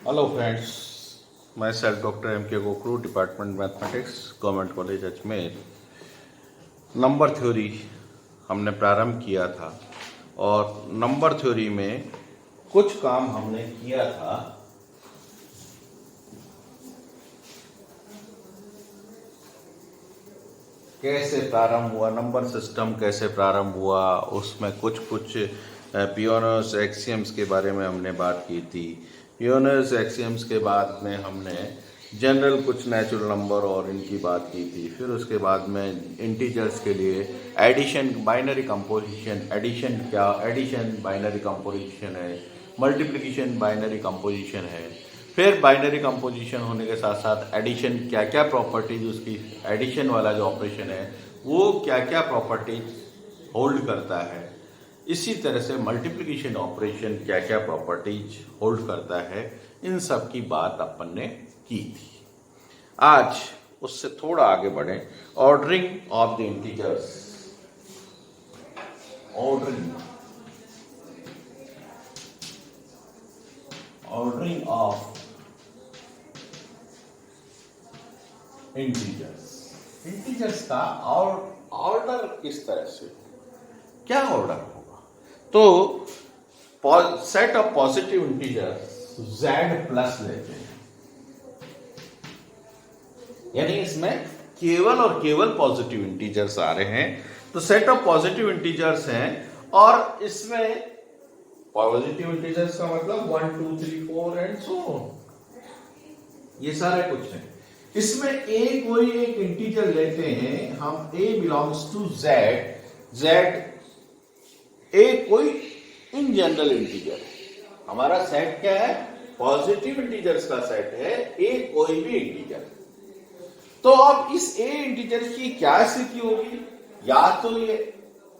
Hello friends, मैं self doctor M के गोखरू, department mathematics, government college Ajmer. Number theory हमने प्रारंभ किया था और नंबर थ्योरी में कुछ काम हमने किया था। कैसे प्रारंभ हुआ, नंबर सिस्टम कैसे प्रारंभ हुआ, उसमें कुछ पियोनर्स एक्सियम्स के बारे में हमने बात की थी। पियोनर्स एक्सियम्स के बाद में हमने जनरल कुछ नेचुरल नंबर और इनकी बात की थी। फिर उसके बाद में इंटीजर्स के लिए addition, binary composition, addition binary composition है, मल्टीप्लिकेशन बाइनरी कंपोजिशन है। फिर बाइनरी कंपोजिशन होने के साथ साथ एडिशन, क्या क्या प्रॉपर्टीज उसकी, एडिशन वाला जो ऑपरेशन है वो क्या क्या प्रॉपर्टीज होल्ड करता है। इसी तरह से मल्टीप्लिकेशन ऑपरेशन क्या क्या प्रॉपर्टीज होल्ड करता है, इन सब की बात अपन ने की थी। आज उससे थोड़ा आगे बढ़े, ordering of the integers. Ordering of integers का ऑर्डर किस तरह से, क्या ऑर्डर होगा। तो set of positive integers z plus लेते हैं, यानी इसमें केवल और केवल पॉजिटिव इंटीजर्स आ रहे हैं। तो सेट ऑफ पॉजिटिव इंटीजर्स हैं और इसमें पॉजिटिव इंटीजर्स का मतलब 1 2 3 4 एंड सो ऑन, ये सारे कुछ है। इसमें a कोई एक इंटीजर लेते हैं हम, a belongs to z a कोई इन जनरल इंटीजर है। हमारा सेट क्या है, पॉजिटिव इंटीजर्स का सेट है, a कोई भी इंटीजर। तो अब इस a इंटीजर की क्या स्थिति होगी, या तो ये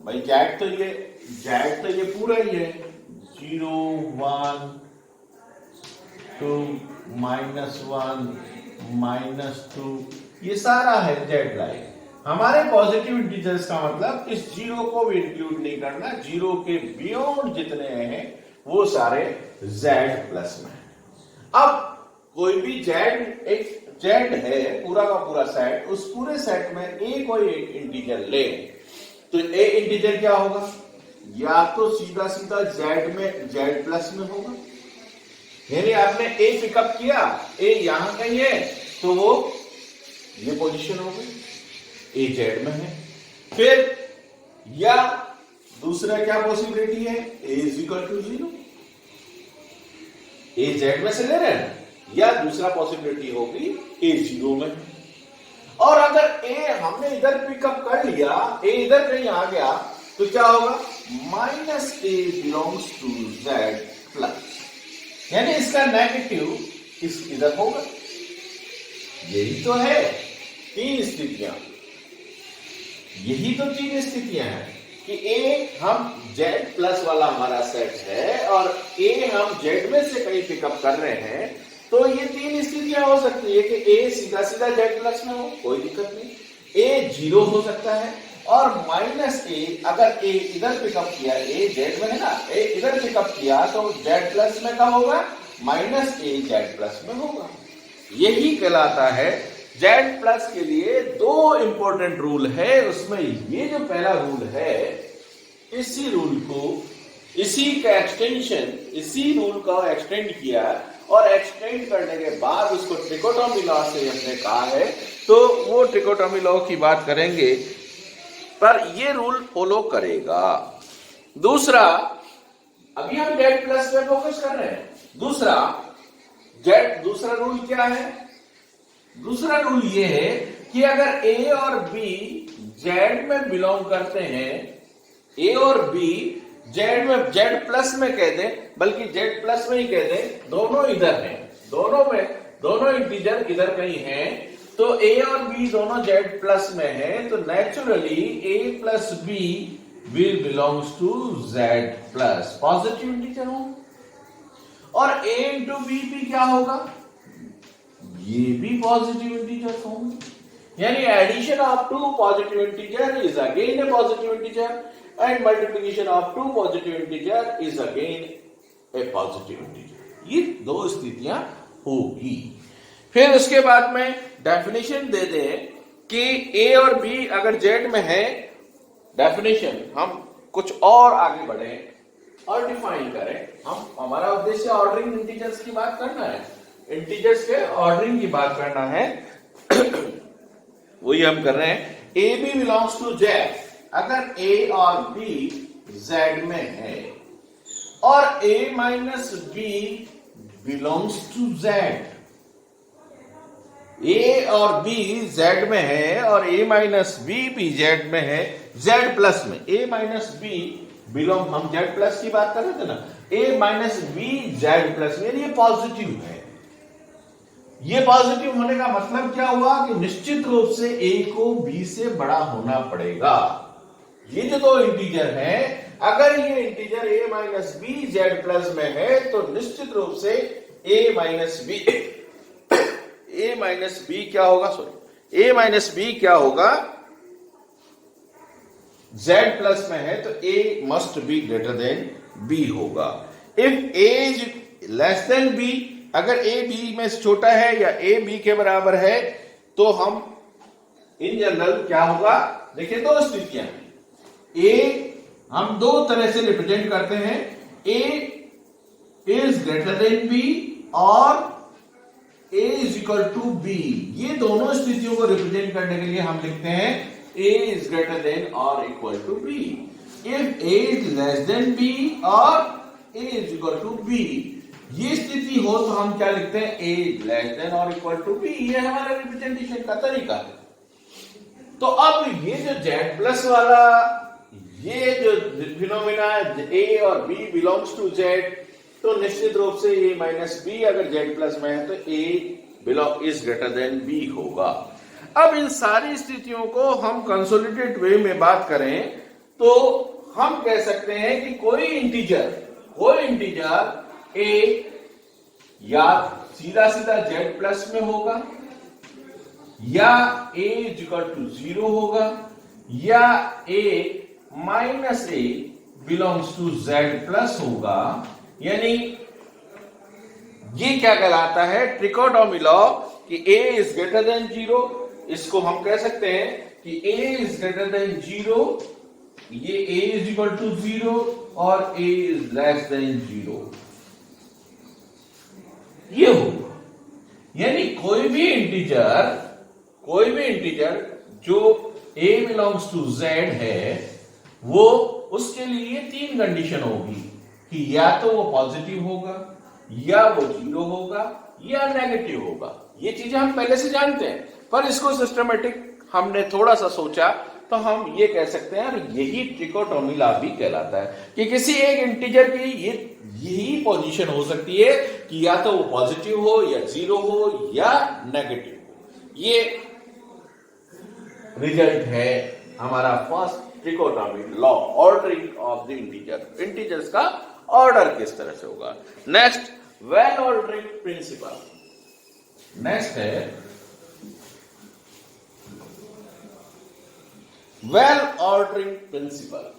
भाई z तो ये पूरा ही है, 0 1 2 -1 -2, ये सारा है z लाइन। हमारे पॉजिटिव इंटीजर्स का मतलब इस जीरो को भी इंक्लूड नहीं करना, जीरो के बियॉन्ड जितने हैं वो सारे z प्लस में। अब कोई भी z है, पूरा का पूरा सेट, उस पूरे सेट में a कोई एक इंटीजर ले, तो a इंटीजर क्या होगा, या तो सीधा सीधा z प्लस में होगा, यानी आपने a पिकअप किया, a यहां कहीं है तो वो ये पोजीशन हो गई, a z में है। फिर या दूसरा क्या पॉसिबिलिटी है, a is equal to 0, a z में से ले रहे हैं, या दूसरा पॉसिबिलिटी होगी a 0 में। और अगर a हमने इधर पिकअप कर लिया, a इधर कहीं आ गया, तो क्या होगा, -a belongs to z plus, यानी इसका नेगेटिव इधर होगा। यही तो है तीन स्थितियां, यही तो तीन स्थितियां हैं कि a हम z प्लस वाला हमारा सेट है और a हम z में से कहीं पिकअप कर रहे हैं, तो ये तीन स्थितियां हो सकती है कि a सीधा सीधा z प्लस में हो, कोई दिक्कत नहीं, a 0 हो सकता है, और -a अगर a इधर पिकअप किया, a z में है ना, a इधर पिकअप किया तो z प्लस में कब होगा, -a z प्लस में होगा। यही कहलाता है z प्लस के लिए दो इंपॉर्टेंट रूल है। उसमें ये जो पहला रूल है, इसी रूल को, इसी का एक्सटेंशन, इसी रूल का एक्सटेंड किया, और एक्सटेंड करने के बाद उसको ट्रिकोटोमी लॉ से हमने कहा है, तो वो ट्रिकोटोमी लॉ की बात करेंगे, पर ये रूल फॉलो करेगा। दूसरा, अभी हम z प्लस पे फोकस कर रहे हैं। दूसरा रूल क्या है, दूसरा रूल ये है कि अगर a और b z में बिलोंग करते हैं, a और b z में, z प्लस में कह दें, बल्कि z प्लस में ही कह दें, दोनों इधर हैं, दोनों इंटीजर इधर कहीं हैं, तो a और b दोनों z प्लस में है, तो naturally a plus b will belongs to z plus, positive integer हो। और a इंटू b भी क्या होगा, ये भी पॉजिटिव इंटीजर होंगे, यानी addition of two positive integer is again a positive integer and multiplication of two positive integer is again a positive integer. ये दो स्थितियां होगी। फिर उसके बाद में डेफिनेशन दे दें कि ए और बी अगर जेड में है, डेफिनेशन हम कुछ और आगे बढ़े और डिफाइन करें। हमारा उद्देश्य ऑर्डरिंग इंटीजर्स की बात करना है, इंटीजर्स के ऑर्डरिंग की बात करना है। वही हम कर रहे हैं। A B belongs to Z, अगर ए और बी जेड में है और A minus B belongs to Z, A और बी जेड में है और ए माइनस बी भी जेड में है, जेड प्लस में। ए माइनस बी बिलोंग, हम जेड प्लस की बात कर रहे थे ना, A minus B Z plus में, ये पॉजिटिव है। ये पॉजिटिव होने का मतलब क्या हुआ कि निश्चित रूप से ए को बी से बड़ा होना पड़ेगा। ये जो दो इंटीजर हैं, अगर ये integer a minus B Z plus में है तो निश्चित रूप से ए माइनस बी क्या होगा, सॉरी, ए माइनस बी क्या होगा, जेड प्लस में है तो A must be greater than B होगा। If A is less than B, अगर ए बी में से छोटा है या ए बी के बराबर है तो हम इन जनरल क्या होगा, देखिए दो स्थितियां हैं। ए हम दो तरह से रिप्रेजेंट करते हैं, A is greater than B और A is equal to B. ये दोनों स्थितियों को रिप्रेजेंट करने के लिए हम लिखते हैं ए इज ग्रेटर देन और equal to B. If A is less than B और A is equal to B, ये स्थिति हो तो हम क्या लिखते हैं, ए इज लेस देन और इक्वल टू बी। ये हमारा रिप्रेजेंटेशन का तरीका है। तो अब ये जो जेड प्लस वाला, ये जो फिनोमिना ए और बी बिलोंग्स टू जेड, तो निश्चित रूप से ए माइनस बी अगर जेड प्लस में है तो A belong is greater than B होगा। अब इन सारी स्थितियों को हम कंसोलिडेट वे में बात करें तो हम कह सकते हैं कि कोई इंटीजर ए या सीधा सीधा जेड प्लस में होगा, या ए इज इक्वल टू 0 होगा, या A minus A belongs to Z plus होगा। यानी ये क्या कहलाता है, ट्रिकोटोमी लॉ, कि ए इज ग्रेटर देन 0। इसको हम कह सकते हैं कि ए इज ग्रेटर देन 0, ये ए इज इक्वल टू 0 और ए इज लेस देन 0, ये होगा। यानी कोई भी इंटीजर जो ए बिलोंग्स टू जेड है, वो उसके लिए तीन कंडीशन होगी कि या तो वो पॉजिटिव होगा, या वो 0 होगा, या नेगेटिव होगा। ये चीजें हम पहले से जानते हैं, पर इसको सिस्टमेटिक हमने थोड़ा सा सोचा तो हम ये कह सकते हैं, और यही ट्रिकोटोमी लॉ भी कहलाता है कि किसी एक इंटीजर की यही पोजीशन हो सकती है कि या तो वो पॉजिटिव हो, या 0 हो, या नेगेटिव हो। ये रिजल्ट है हमारा first trichotomy law, ordering of the integers का ऑर्डर किस तरह से होगा। Next, well ordering principle. Next है well ordering principle.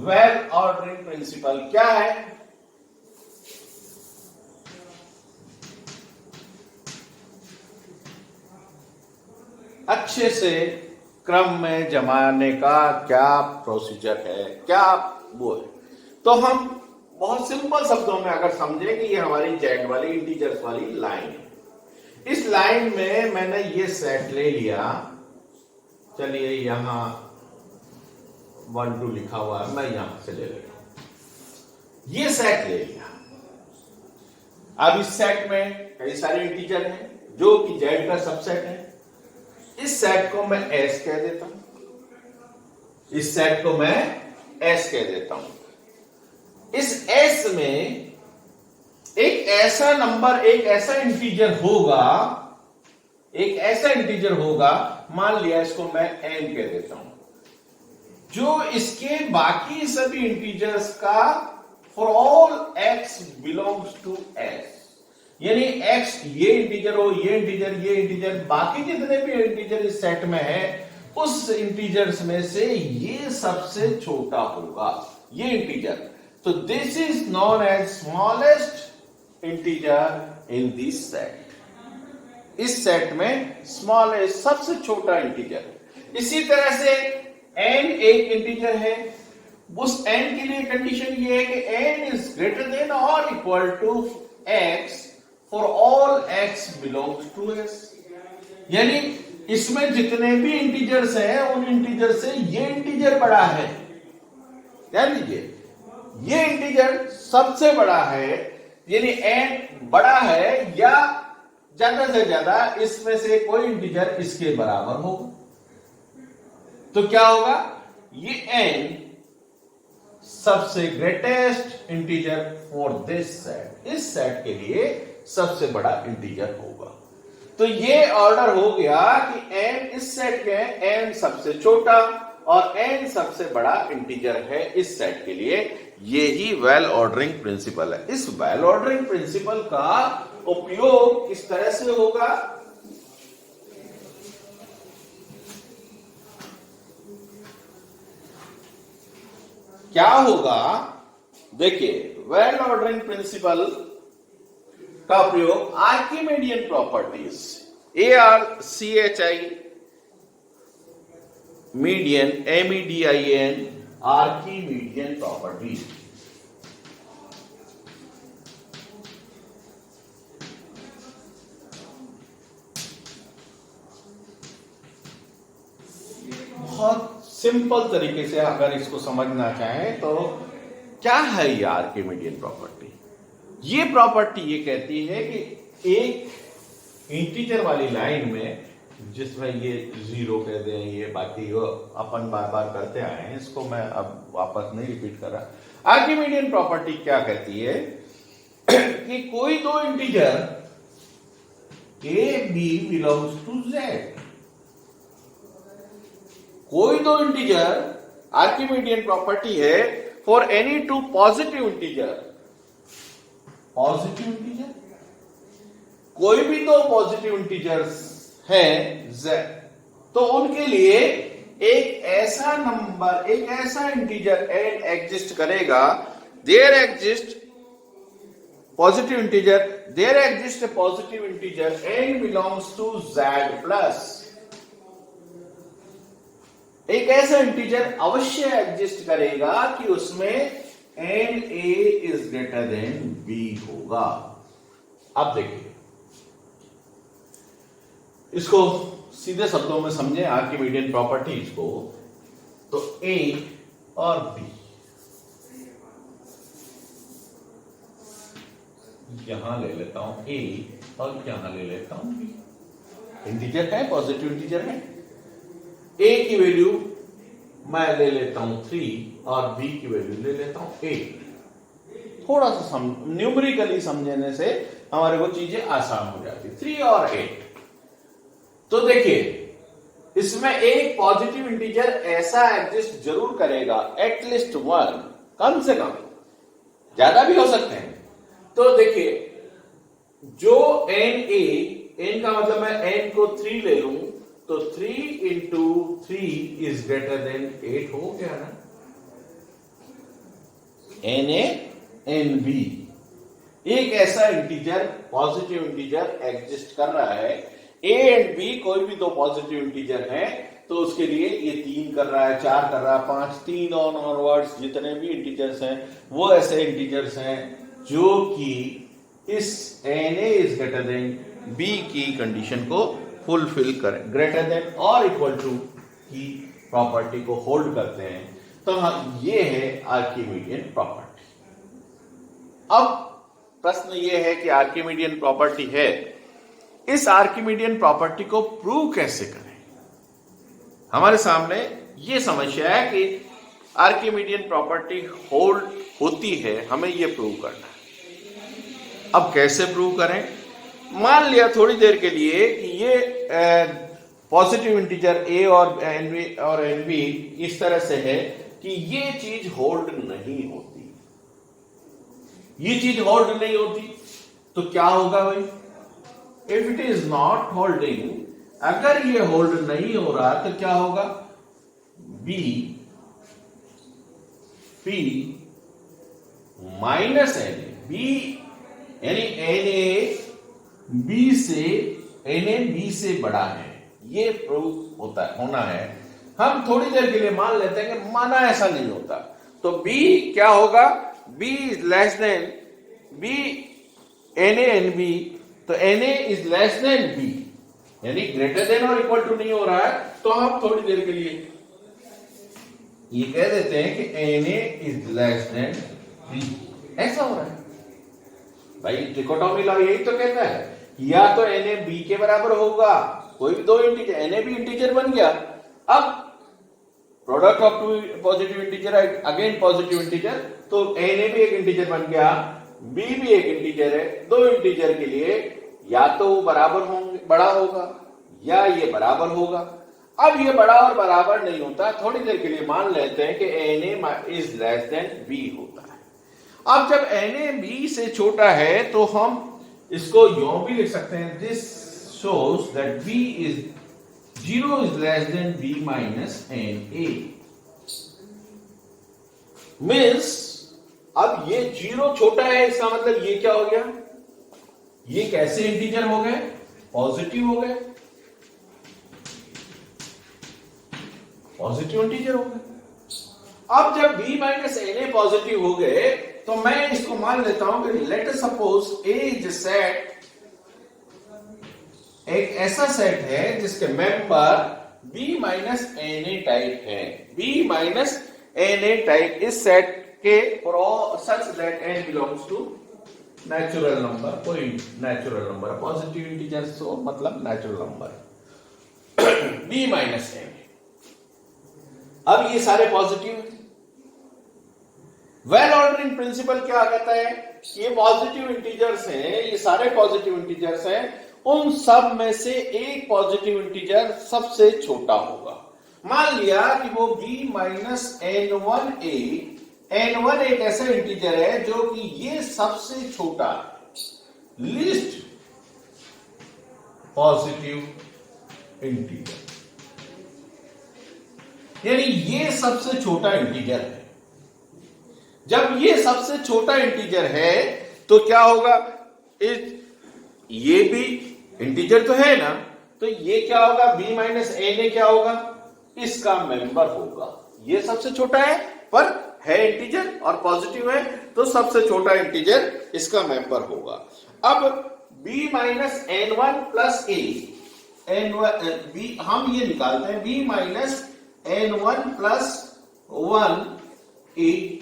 Well ordering principle क्या है? अच्छे से क्रम में जमाने का क्या प्रोसीजर है, क्या वो है। तो हम बहुत सिंपल शब्दों में अगर समझें कि ये हमारी जेड वाली इंटीजर्स वाली लाइन है। इस लाइन में मैंने ये सेट ले लिया, चलिए यहां 1 2 लिखा हुआ है, मैं यहां से ले लेता हूं, ये सेट ले लिया। अब इस सेट में कई सारे इंटीजर हैं जो कि जेड का सबसेट है। इस सेट को मैं एस कह देता हूं, इस सेट को मैं एस कह देता हूं। इस एस में एक ऐसा नंबर, एक ऐसा इंटीजर होगा, मान लिया इसको मैं एन कह देता हूं, जो इसके बाकी सभी इंटीजर्स का for all x belongs to S. यानी एक्स, ये इंटीजर हो, ये इंटीजर, बाकी जितने भी इंटीजर इस सेट में है उस इंटीजर्स में से ये सबसे छोटा होगा, ये इंटीजर। तो this is known as smallest integer in this set. इस सेट में स्मॉलेस्ट सबसे छोटा इंटीजर। इसी तरह से n एक इंटीजर है, उस n के लिए कंडीशन ये है कि n इज ग्रेटर देन और equal to x for all x belongs to s। यानी इसमें जितने भी इंटीजर्स हैं उन इंटीजर से ये इंटीजर बड़ा है। ध्यान दीजिए, ये इंटीजर सबसे बड़ा है, यानी n बड़ा है या ज्यादा से ज्यादा इसमें से कोई इंटीजर इसके बराबर होगा। तो क्या होगा, ये n सबसे greatest integer for this set, इस सेट के लिए सबसे बड़ा इंटीजर होगा। तो ये ऑर्डर हो गया कि n इस सेट में n सबसे छोटा और n सबसे बड़ा इंटीजर है इस सेट के लिए। ये ही वेल ऑर्डरिंग प्रिंसिपल है। इस वेल ऑर्डरिंग प्रिंसिपल का उपयोग किस तरह से होगा, क्या होगा, देखिए वेल ऑर्डरिंग प्रिंसिपल का प्रयोग Archimedean properties, ARCHI median, MEDIAN, Archimedean properties. बहुत सिंपल तरीके से अगर इसको समझना चाहें तो क्या है ये आर्किमिडियन प्रॉपर्टी। ये प्रॉपर्टी ये कहती है कि एक इंटीजर वाली लाइन में, जिसमें ये जीरो कह दें, ये बाकी अपन बार बार करते आए हैं, इसको मैं अब वापस नहीं रिपीट कर रहा। आर्किमिडियन प्रॉपर्टी क्या कहती है कि कोई दो integer a b belongs to z, कोई दो इंटीजर, आर्किमिडियन प्रॉपर्टी है for any two positive integer, positive integer, कोई भी दो पॉजिटिव इंटीजर्स हैं z, तो उनके लिए एक ऐसा नंबर, एक ऐसा इंटीजर n एग्जिस्ट करेगा, there exist positive integer, there exist a positive integer n belongs to z plus, एक ऐसा इंटीजर अवश्य एग्जिस्ट करेगा कि उसमें na is greater than b होगा। अब देखिए, इसको सीधे शब्दों में समझें आर्किमिडियन प्रॉपर्टीज को, तो a और b, यहां ले लेता हूं a और यहां ले लेता हूं b। इंटीजर है, पॉजिटिव इंटीजर है। a की वैल्यू मैं ले लेता हूं 3 और b की वैल्यू ले लेता हूं 8। थोड़ा सा न्यूमेरिकली समझने से हमारे को चीजें आसान हो जाती, 3 और 8। तो देखिए, इसमें एक पॉजिटिव इंटीजर ऐसा एग्जिस्ट जरूर करेगा, एटलीस्ट 1, कम से कम, ज्यादा भी हो सकते हैं। तो देखिए, जो n का मतलब मैं n को 3 ले लूं तो 3 इंटू 3 इज ग्रेटर देन 8 हो गया ना। Na Nb, एक ऐसा इंटीजर, पॉजिटिव इंटीजर एग्जिस्ट कर रहा है। a एंड b कोई भी दो पॉजिटिव इंटीजर हैं, तो उसके लिए ये 3 कर रहा है, 4 कर रहा है, 5, 3 ऑनवर्ड्स जितने भी इंटीजर्स हैं वो ऐसे इंटीजर्स हैं जो कि इस Na is greater than b की कंडीशन को फुलफिल करें, ग्रेटर देन और इक्वल टू की प्रॉपर्टी को होल्ड करते हैं। तो हाँ, ये है आर्किमिडियन प्रॉपर्टी। अब प्रश्न ये है कि आर्किमिडियन प्रॉपर्टी है, इस आर्किमिडियन प्रॉपर्टी को प्रूव कैसे करें। हमारे सामने ये समस्या है कि आर्किमिडियन प्रॉपर्टी होल्ड होती है, हमें ये प्रूव करना है। अब कैसे प्रूव करें। मान लिया थोड़ी देर के लिए कि ये पॉजिटिव इंटीजर a और nb इस तरह से है कि ये चीज होल्ड नहीं होती, ये चीज होल्ड नहीं होती, तो क्या होगा भाई, if it is not holding अगर ये होल्ड नहीं हो रहा तो क्या होगा, b p minus n a, b यानी एन ए बी से, एन ए बी से बड़ा है, ये प्रूफ होता है, होना है। हम थोड़ी देर के लिए मान लेते हैं कि माना ऐसा नहीं होता, तो बी क्या होगा, B is less than B N A N B, तो N A is less than B, यानी ग्रेटर देन और इक्वल टू नहीं हो रहा है, तो हम थोड़ी देर के लिए ये कह देते हैं कि n A is less than b, ऐसा हो रहा है भाई। ट्रिकोटोमी लॉ यही तो कहता है, या तो एन ए बी के बराबर होगा, कोई भी दो इंटीजर, एन ए भी इंटीजर बन गया, अब product of two positive integer again positive integer, तो एन ए भी एक इंटीजर बन गया, बी भी एक इंटीजर है, दो इंटीजर के लिए या तो वो बराबर होंगे, बड़ा होगा, या ये बराबर होगा। अब ये बड़ा और बराबर नहीं होता, थोड़ी देर के लिए मान लेते हैं कि n A is less than b होता है। अब जब एन ए बी से छोटा है तो हम इसको यूं भी लिख सकते हैं, this shows that b is 0 is less than b minus na, means अब ये 0 छोटा है, इसका मतलब ये क्या हो गया, ये कैसे इंटीजर हो गए, पॉजिटिव हो गए, पॉजिटिव इंटीजर हो गए। अब जब b minus n a positive हो गए तो मैं इसको मान लेता हूं कि let us suppose A is set, एक ऐसा सेट है जिसके member b minus n a type है, b minus n a type इस सेट के such that n belongs to natural number, कोई नेचुरल नंबर, पॉजिटिव इंटीजर तो मतलब natural number b minus n a. अब ये सारे पॉजिटिव हैं, वेल ऑर्डरिंग प्रिंसिपल क्या कहता है, ये पॉजिटिव इंटीजर्स हैं, ये सारे पॉजिटिव इंटीजर्स हैं, उन सब में से एक पॉजिटिव इंटीजर सबसे छोटा होगा। मान लिया कि वो b माइनस एन वन ए, एन वन एक ऐसा इंटीजर है जो कि ये सबसे छोटा है, लीस्ट पॉजिटिव इंटीजर, यानी ये सबसे छोटा इंटीजर है। जब ये सबसे छोटा इंटीजर है तो क्या होगा, ये भी इंटीजर तो है ना, तो ये क्या होगा, b माइनस एन ए क्या होगा, इसका मेंबर होगा। ये सबसे छोटा है पर है इंटीजर और पॉजिटिव है, तो सबसे छोटा इंटीजर इसका मेंबर होगा। अब b minus N one plus A, N B हम ये निकालते हैं, b minus N one plus one A,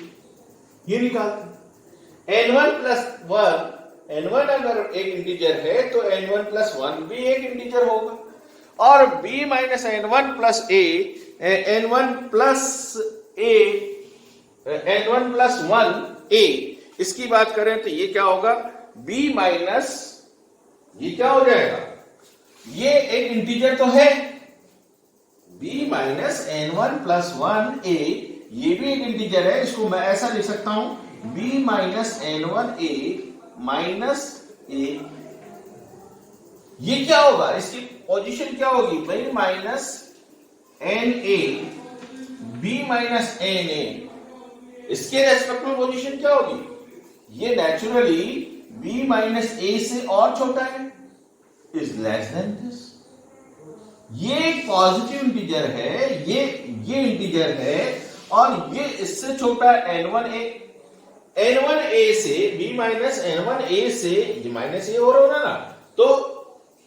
ये निकालते हैं। N one plus one, n1 अगर एक इंटीजर है तो n1 प्लस वन भी एक इंटीजर होगा, और b माइनस n1 प्लस ए, n1 प्लस ए, n1 प्लस वन ए, इसकी बात करें तो ये क्या होगा, b माइनस, ये क्या हो जाएगा, ये एक इंटीजर तो है, b minus n1 plus one A, ये भी एक इंटीजर है, इसको मैं ऐसा लिख सकता हूं, b minus n1 a minus a, ये क्या होगा, इसकी पोजीशन क्या होगी भाई, minus n a, b minus n a, इसके रेस्पेक्ट में पोजीशन क्या होगी, ये नेचुरली b माइनस ए से और छोटा है, इज लेस देन दिस। ये एक पॉजिटिव इंटीजर है, ये इंटीजर है, और ये इससे छोटा n1 ए, n1 ए से b माइनस n1 ए से, ये माइनस ए हो रहा है ना, तो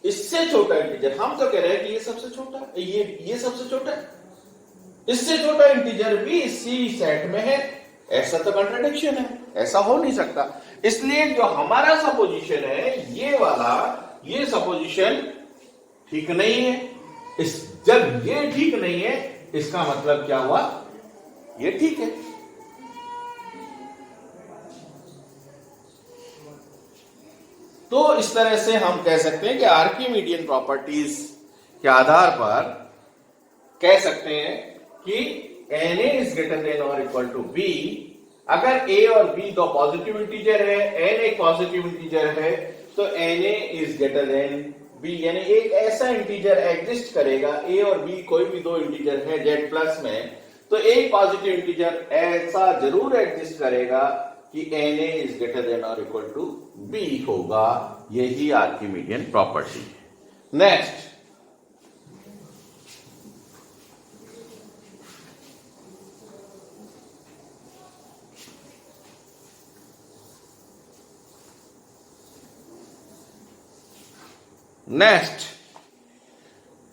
इससे छोटा इंटीजर, हम तो कह रहे हैं कि ये सबसे छोटा, ये सबसे छोटा है, इससे छोटा इंटीजर भी इसी सेट में है, ऐसा तो कंट्राडिक्शन है, ऐसा हो नहीं सकता। इसलिए जो हमारा सपोजिशन है ये वाला, ये सपोजिशन ठीक नहीं है। जब ये ठीक नहीं है इसका मतलब क्या हुआ, ये ठीक है। तो इस तरह से हम कह सकते हैं कि आर्किमिडियन प्रॉपर्टीज के आधार पर कह सकते हैं कि n A is greater than और इक्वल टू बी, अगर a और b दो पॉजिटिव इंटीजर है, n एक पॉजिटिव इंटीजर है, तो N A is greater than B, यानी एक ऐसा इंटीजर एग्जिस्ट करेगा, ए और बी कोई भी दो इंटीजर है जेड प्लस में, तो एक पॉजिटिव इंटीजर ऐसा जरूर एग्जिस्ट करेगा कि n A is greater than और इक्वल टू बी होगा। यही आर्किमिडियन प्रॉपर्टी है। नेक्स्ट,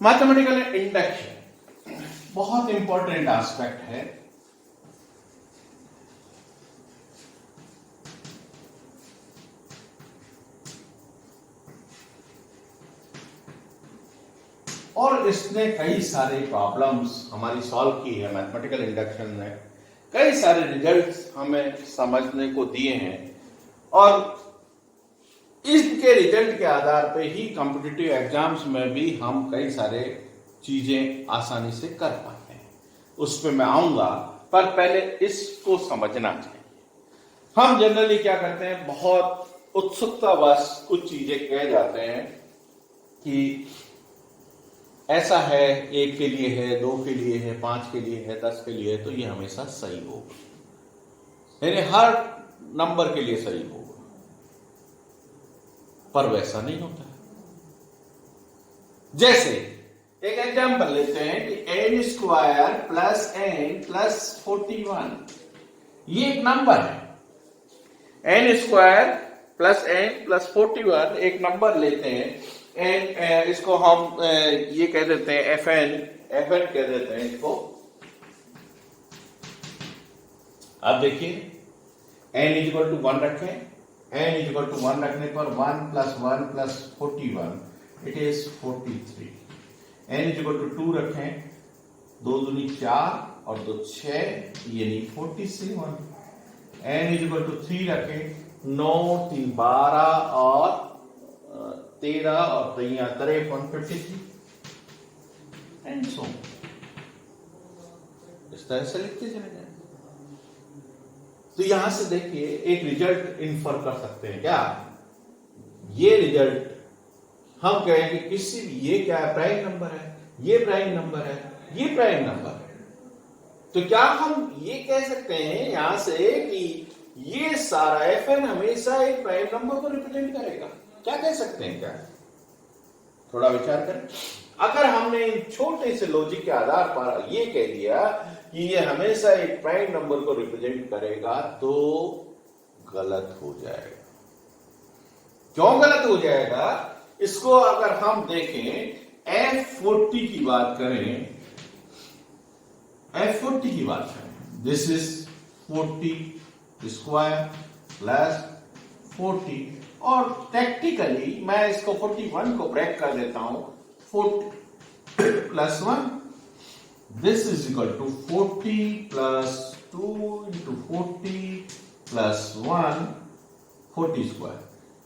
मैथमेटिकल इंडक्शन बहुत इंपॉर्टेंट एस्पेक्ट है। और इसने कई सारे प्रॉब्लम्स हमारी सॉल्व की है। मैथमेटिकल इंडक्शन ने कई सारे रिजल्ट्स हमें समझने को दिए हैं और इसके रिजल्ट के आधार पे ही कॉम्पिटिटिव एग्जाम्स में भी हम कई सारे चीजें आसानी से कर पाते हैं। उस पर मैं आऊंगा, पर पहले इसको समझना चाहिए। हम जनरली क्या करते हैं, बहुत उत्सुकतावश कुछ चीजें कह जाते हैं कि ऐसा है, एक के लिए है, दो के लिए है, 5 के लिए है, 10 के लिए है, तो ये हमेशा सही होगा, यानी हर नंबर के लिए सही होगा। पर वैसा नहीं होता है। जैसे एक एग्जांपल लेते हैं कि n square plus n plus 41, ये एक नंबर है। N square plus n plus 41 एक नंबर लेते हैं। एन इसको हम ये कह देते हैं एफएन कह देते हैं इसको। अब देखिए एन इज इक्वल टू 1 रखें, n इज इक्वल टू 1 रखने पर 1 plus 1 plus 41 it is 43। n is equal to 2 रखें, 2 दूनी 4 और 2 6 यानी 47। n इज इक्वल टू 3 रखें, 9 3 12 और 13 और 3 53 53 एंड सो इस तरह से लिखते चले जाए। तो यहां से देखिए एक रिजल्ट इन्फर कर सकते हैं क्या, ये रिजल्ट हम कहें कि किसी भी, ये क्या है, प्राइम नंबर है, ये प्राइम नंबर है, ये प्राइम नंबर है। तो क्या हम ये कह सकते हैं यहां से कि ये सारा एफएन हमेशा एक प्राइम नंबर को रिप्रेजेंट करेगा? क्या कह सकते हैं? क्या थोड़ा विचार करें। अगर हमने इन छोटे से लॉजिक के आधार पर ये कह दिया कि ये हमेशा एक प्राइम नंबर को रिप्रेजेंट करेगा, तो गलत हो जाएगा। क्यों गलत हो जाएगा? इसको अगर हम देखें, F40 की बात करें, F40 की बात करें, दिस इज 40 स्क्वायर प्लस 40, और प्रैक्टिकली मैं इसको 41 को ब्रेक कर देता हूं, 40 plus 1, this is equal to 40 plus 2 into 40 plus 1, 40 square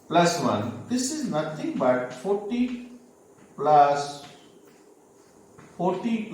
plus 1. This is nothing but 40 plus 1